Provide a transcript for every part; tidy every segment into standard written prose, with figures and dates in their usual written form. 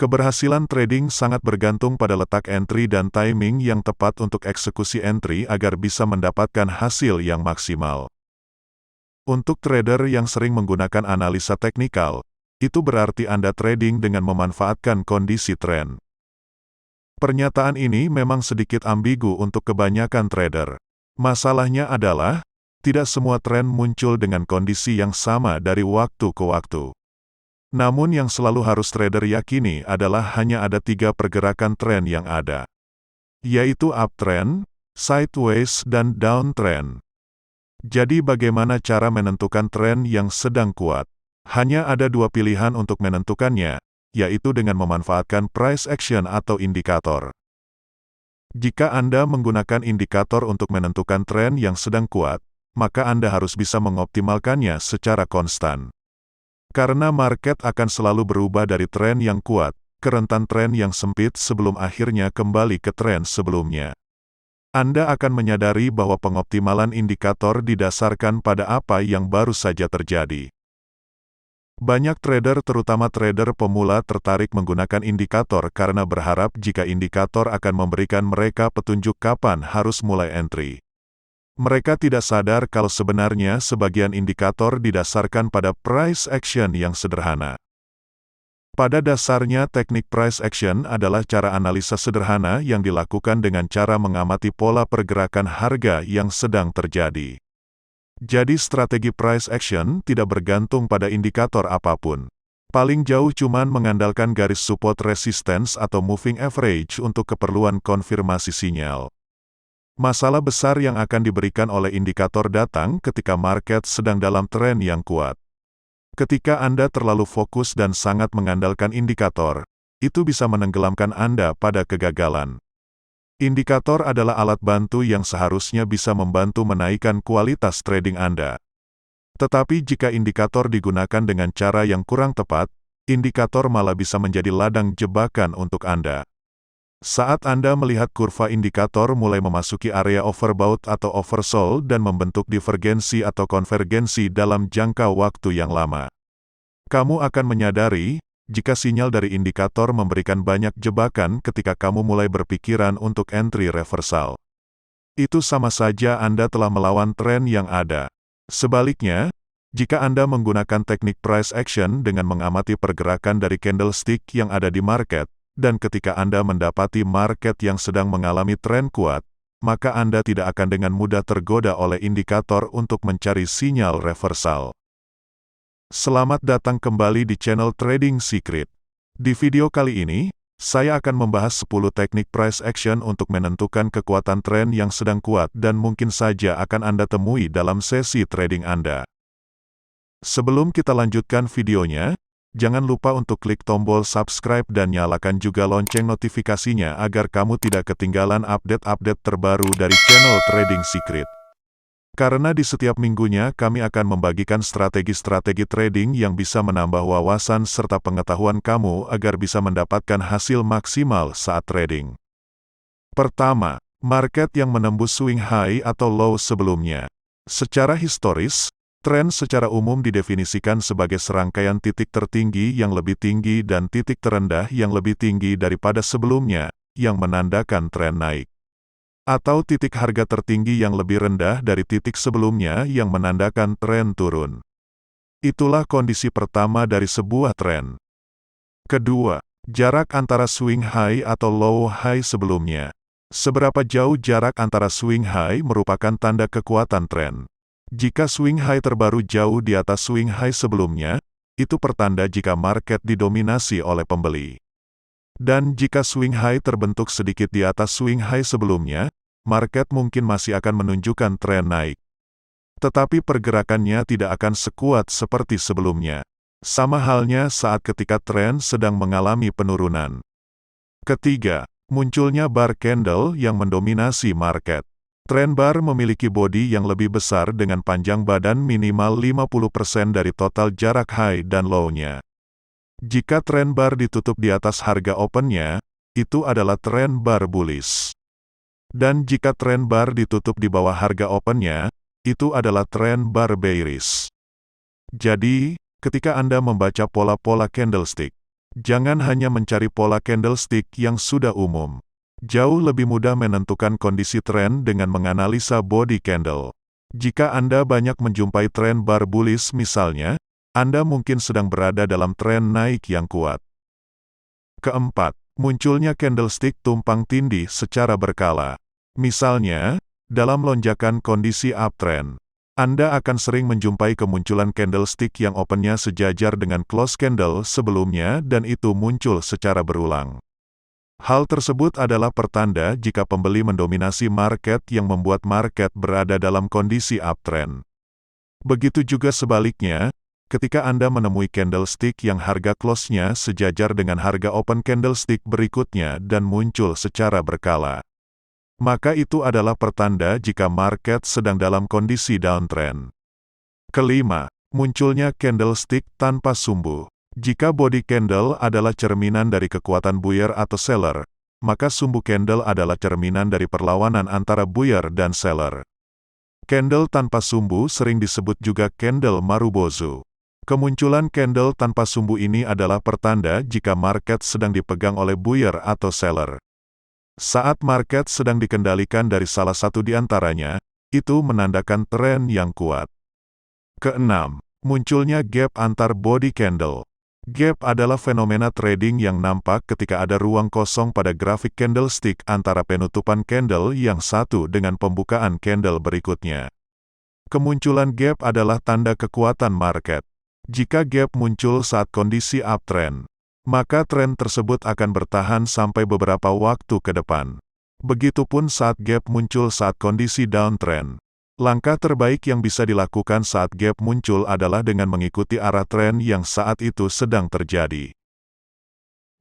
Keberhasilan trading sangat bergantung pada letak entry dan timing yang tepat untuk eksekusi entry agar bisa mendapatkan hasil yang maksimal. Untuk trader yang sering menggunakan analisa teknikal, itu berarti Anda trading dengan memanfaatkan kondisi tren. Pernyataan ini memang sedikit ambigu untuk kebanyakan trader. Masalahnya adalah, tidak semua tren muncul dengan kondisi yang sama dari waktu ke waktu. Namun yang selalu harus trader yakini adalah hanya ada 3 pergerakan tren yang ada, yaitu uptrend, sideways, dan downtrend. Jadi bagaimana cara menentukan tren yang sedang kuat? Hanya ada 2 pilihan untuk menentukannya, yaitu dengan memanfaatkan price action atau indikator. Jika Anda menggunakan indikator untuk menentukan tren yang sedang kuat, maka Anda harus bisa mengoptimalkannya secara konstan. Karena market akan selalu berubah dari tren yang kuat ke rentan tren yang sempit sebelum akhirnya kembali ke tren sebelumnya. Anda akan menyadari bahwa pengoptimalan indikator didasarkan pada apa yang baru saja terjadi. Banyak trader, terutama trader pemula, tertarik menggunakan indikator karena berharap jika indikator akan memberikan mereka petunjuk kapan harus mulai entry. Mereka tidak sadar kalau sebenarnya sebagian indikator didasarkan pada price action yang sederhana. Pada dasarnya, teknik price action adalah cara analisa sederhana yang dilakukan dengan cara mengamati pola pergerakan harga yang sedang terjadi. Jadi strategi price action tidak bergantung pada indikator apapun. Paling jauh cuman mengandalkan garis support resistance atau moving average untuk keperluan konfirmasi sinyal. Masalah besar yang akan diberikan oleh indikator datang ketika market sedang dalam tren yang kuat. Ketika Anda terlalu fokus dan sangat mengandalkan indikator, itu bisa menenggelamkan Anda pada kegagalan. Indikator adalah alat bantu yang seharusnya bisa membantu menaikkan kualitas trading Anda. Tetapi jika indikator digunakan dengan cara yang kurang tepat, indikator malah bisa menjadi ladang jebakan untuk Anda. Saat Anda melihat kurva indikator mulai memasuki area overbought atau oversold dan membentuk divergensi atau konvergensi dalam jangka waktu yang lama, kamu akan menyadari jika sinyal dari indikator memberikan banyak jebakan ketika kamu mulai berpikiran untuk entry reversal. Itu sama saja Anda telah melawan tren yang ada. Sebaliknya, jika Anda menggunakan teknik price action dengan mengamati pergerakan dari candlestick yang ada di market, dan ketika Anda mendapati market yang sedang mengalami tren kuat, maka Anda tidak akan dengan mudah tergoda oleh indikator untuk mencari sinyal reversal. Selamat datang kembali di channel Trading Secret. Di video kali ini, saya akan membahas 10 teknik price action untuk menentukan kekuatan tren yang sedang kuat dan mungkin saja akan Anda temui dalam sesi trading Anda. Sebelum kita lanjutkan videonya, jangan lupa untuk klik tombol subscribe dan nyalakan juga lonceng notifikasinya agar kamu tidak ketinggalan update-update terbaru dari channel Trading Secret. Karena di setiap minggunya kami akan membagikan strategi-strategi trading yang bisa menambah wawasan serta pengetahuan kamu agar bisa mendapatkan hasil maksimal saat trading. Pertama, market yang menembus swing high atau low sebelumnya. Secara historis, tren secara umum didefinisikan sebagai serangkaian titik tertinggi yang lebih tinggi dan titik terendah yang lebih tinggi daripada sebelumnya, yang menandakan tren naik. Atau titik harga tertinggi yang lebih rendah dari titik sebelumnya yang menandakan tren turun. Itulah kondisi pertama dari sebuah tren. Kedua, jarak antara swing high atau low high sebelumnya. Seberapa jauh jarak antara swing high merupakan tanda kekuatan tren. Jika swing high terbaru jauh di atas swing high sebelumnya, itu pertanda jika market didominasi oleh pembeli. Dan jika swing high terbentuk sedikit di atas swing high sebelumnya, market mungkin masih akan menunjukkan tren naik. Tetapi pergerakannya tidak akan sekuat seperti sebelumnya. Sama halnya saat ketika tren sedang mengalami penurunan. Ketiga, munculnya bar candle yang mendominasi market. Tren bar memiliki bodi yang lebih besar dengan panjang badan minimal 50% dari total jarak high dan low-nya. Jika tren bar ditutup di atas harga open-nya, itu adalah tren bar bullish. Dan jika tren bar ditutup di bawah harga open-nya, itu adalah tren bar bearish. Jadi, ketika Anda membaca pola-pola candlestick, Jangan hanya mencari pola candlestick yang sudah umum. Jauh lebih mudah menentukan kondisi tren dengan menganalisa body candle. Jika Anda banyak menjumpai tren bar bullish misalnya, Anda mungkin sedang berada dalam tren naik yang kuat. Keempat, munculnya candlestick tumpang tindih secara berkala. Misalnya, dalam lonjakan kondisi uptrend, Anda akan sering menjumpai kemunculan candlestick yang opennya sejajar dengan close candle sebelumnya dan itu muncul secara berulang. Hal tersebut adalah pertanda jika pembeli mendominasi market yang membuat market berada dalam kondisi uptrend. Begitu juga sebaliknya, ketika Anda menemui candlestick yang harga close-nya sejajar dengan harga open candlestick berikutnya dan muncul secara berkala, maka itu adalah pertanda jika market sedang dalam kondisi downtrend. Kelima, munculnya candlestick tanpa sumbu. Jika body candle adalah cerminan dari kekuatan buyer atau seller, maka sumbu candle adalah cerminan dari perlawanan antara buyer dan seller. Candle tanpa sumbu sering disebut juga candle marubozu. Kemunculan candle tanpa sumbu ini adalah pertanda jika market sedang dipegang oleh buyer atau seller. Saat market sedang dikendalikan dari salah satu di antaranya, itu menandakan tren yang kuat. Keenam, munculnya gap antar body candle. Gap adalah fenomena trading yang nampak ketika ada ruang kosong pada grafik candlestick antara penutupan candle yang satu dengan pembukaan candle berikutnya. Kemunculan gap adalah tanda kekuatan market. Jika gap muncul saat kondisi uptrend, maka tren tersebut akan bertahan sampai beberapa waktu ke depan. Begitupun saat gap muncul saat kondisi downtrend. Langkah terbaik yang bisa dilakukan saat gap muncul adalah dengan mengikuti arah tren yang saat itu sedang terjadi.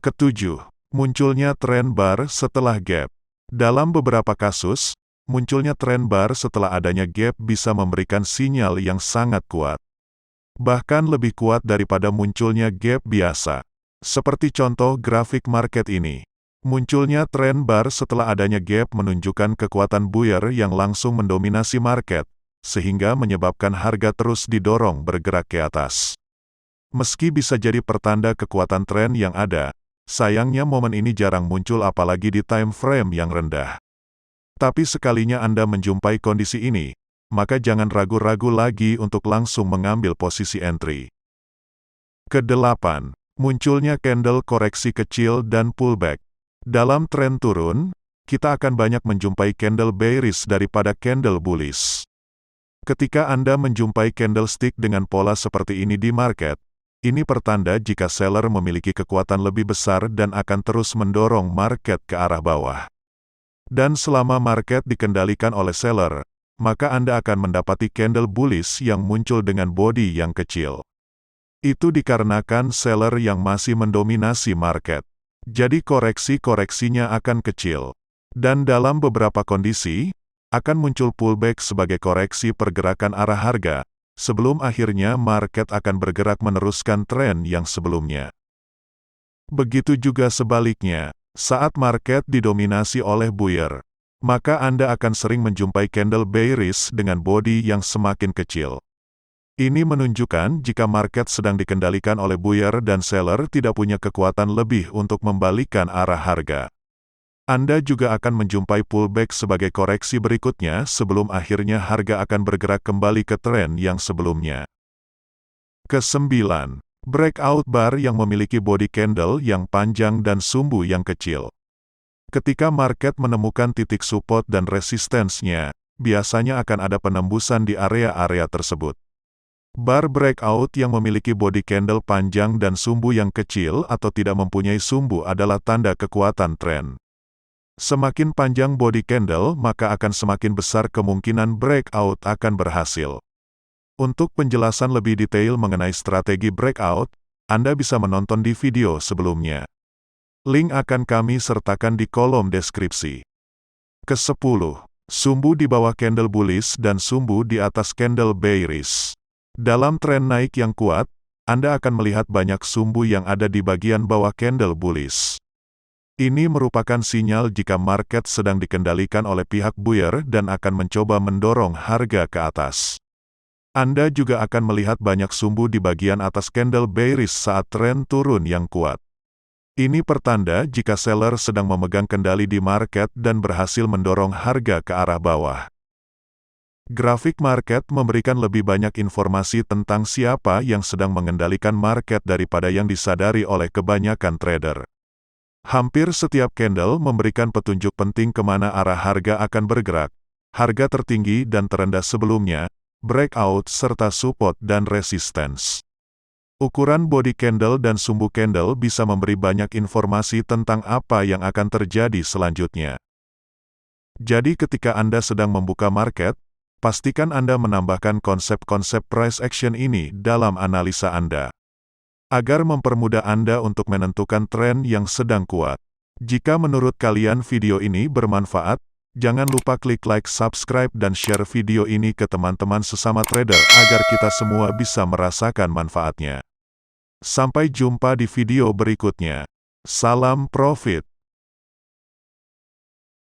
Ketujuh, munculnya tren bar setelah gap. Dalam beberapa kasus, munculnya tren bar setelah adanya gap bisa memberikan sinyal yang sangat kuat. Bahkan lebih kuat daripada munculnya gap biasa. Seperti contoh grafik market ini. Munculnya tren bar setelah adanya gap menunjukkan kekuatan buyer yang langsung mendominasi market, sehingga menyebabkan harga terus didorong bergerak ke atas. Meski bisa jadi pertanda kekuatan tren yang ada, sayangnya momen ini jarang muncul apalagi di time frame yang rendah. Tapi sekalinya Anda menjumpai kondisi ini, maka jangan ragu-ragu lagi untuk langsung mengambil posisi entry. Kedelapan, munculnya candle koreksi kecil dan pullback. Dalam tren turun, kita akan banyak menjumpai candle bearish daripada candle bullish. Ketika Anda menjumpai candlestick dengan pola seperti ini di market, ini pertanda jika seller memiliki kekuatan lebih besar dan akan terus mendorong market ke arah bawah. Dan selama market dikendalikan oleh seller, maka Anda akan mendapati candle bullish yang muncul dengan body yang kecil. Itu dikarenakan seller yang masih mendominasi market. Jadi koreksinya akan kecil. Dan dalam beberapa kondisi, akan muncul pullback sebagai koreksi pergerakan arah harga, sebelum akhirnya market akan bergerak meneruskan tren yang sebelumnya. Begitu juga sebaliknya, saat market didominasi oleh buyer, maka Anda akan sering menjumpai candle bearish dengan body yang semakin kecil. Ini menunjukkan jika market sedang dikendalikan oleh buyer dan seller tidak punya kekuatan lebih untuk membalikkan arah harga. Anda juga akan menjumpai pullback sebagai koreksi berikutnya sebelum akhirnya harga akan bergerak kembali ke tren yang sebelumnya. Kesembilan, breakout bar yang memiliki body candle yang panjang dan sumbu yang kecil. Ketika market menemukan titik support dan resistensinya, biasanya akan ada penembusan di area-area tersebut. Bar breakout yang memiliki body candle panjang dan sumbu yang kecil atau tidak mempunyai sumbu adalah tanda kekuatan tren. Semakin panjang body candle, maka akan semakin besar kemungkinan breakout akan berhasil. Untuk penjelasan lebih detail mengenai strategi breakout, Anda bisa menonton di video sebelumnya. Link akan kami sertakan di kolom deskripsi. Kesepuluh, sumbu di bawah candle bullish dan sumbu di atas candle bearish. Dalam tren naik yang kuat, Anda akan melihat banyak sumbu yang ada di bagian bawah candle bullish. Ini merupakan sinyal jika market sedang dikendalikan oleh pihak buyer dan akan mencoba mendorong harga ke atas. Anda juga akan melihat banyak sumbu di bagian atas candle bearish saat tren turun yang kuat. Ini pertanda jika seller sedang memegang kendali di market dan berhasil mendorong harga ke arah bawah. Grafik market memberikan lebih banyak informasi tentang siapa yang sedang mengendalikan market daripada yang disadari oleh kebanyakan trader. Hampir setiap candle memberikan petunjuk penting kemana arah harga akan bergerak, harga tertinggi dan terendah sebelumnya, breakout serta support dan resistance. Ukuran body candle dan sumbu candle bisa memberi banyak informasi tentang apa yang akan terjadi selanjutnya. Jadi ketika Anda sedang membuka market, pastikan Anda menambahkan konsep-konsep price action ini dalam analisa Anda, agar mempermudah Anda untuk menentukan tren yang sedang kuat. Jika menurut kalian video ini bermanfaat, jangan lupa klik like, subscribe dan share video ini ke teman-teman sesama trader agar kita semua bisa merasakan manfaatnya. Sampai jumpa di video berikutnya. Salam profit.